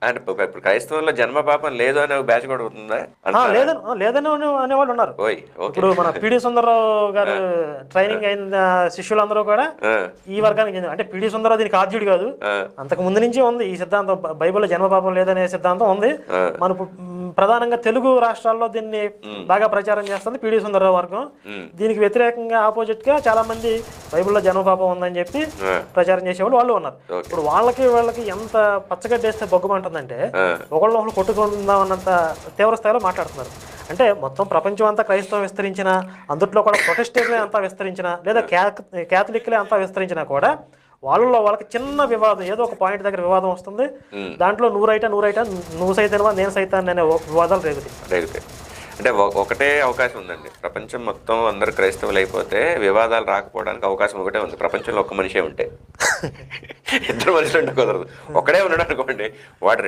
అంటే ఇప్పుడు క్రైస్తవంలో జన్మ పాపం లేదు అనే ఒక బ్యాచ్ కూడా ఉంటుందా అంటున్నారా? లేదని అనేవాళ్ళు ఉన్నారు. ఓయ్ ఓకే. ఇప్పుడు మన పిడి సుందరరావు గారు ట్రైనింగ్ అయిన శిష్యులందరూ కూడా ఈ వర్గానికి చెందిన. అంటే పిడి సుందరరావు దీనికి ఆద్యుడు కాదు, అంతకు ముందు నుంచి ఉంది ఈ సిద్ధాంతం. బైబిల్లో జన్మపాపం లేదనే సిద్ధాంతం ఉంది. మన ప్రధానంగా తెలుగు రాష్ట్రాల్లో దీన్ని బాగా ప్రచారం చేస్తుంది పిడి సుందరరావు వర్గం. దీనికి వ్యతిరేకంగా ఆపోజిట్ గా చాలా మంది బైబిల్లో జన్మపాపం ఉందని చెప్పి ప్రచారం చేసేవాళ్ళు వాళ్ళు ఉన్నారు. ఇప్పుడు వాళ్ళకి ఎంత పచ్చగడ్డేస్తే బొగ్గమంటుందంటే ఒకళ్ళు కొట్టుకుందాం అన్నంత తీవ్ర స్థాయిలో మాట్లాడుతున్నారు. అంటే మొత్తం ప్రపంచం అంతా క్రైస్తవం విస్తరించిన, అందుట్లో కూడా ప్రొటెస్టెంట్లే అంతా విస్తరించిన, లేదా క్యాథలిక్లే అంతా విస్తరించినా కూడా వాళ్ళకి చిన్న వివాదం, ఏదో ఒక పాయింట్ దగ్గర వివాదం వస్తుంది. దాంట్లో నువ్వు రైటా నువ్వు సైతానువా నేను సైతాన్ని అనే వివాదాలు రేగుతాయి. అంటే ఒకటే అవకాశం ఉందండి. ప్రపంచం మొత్తం అందరు క్రైస్తవులు అయిపోతే వివాదాలు రాకపోవడానికి అవకాశం ఒకటే ఉంది. ప్రపంచంలో ఒక్క మనిషే ఉంటే. ఇద్దరు మనుషులు ఉంటే కుదరదు. ఒకడే ఉన్నాడు అనుకోండి, వాడు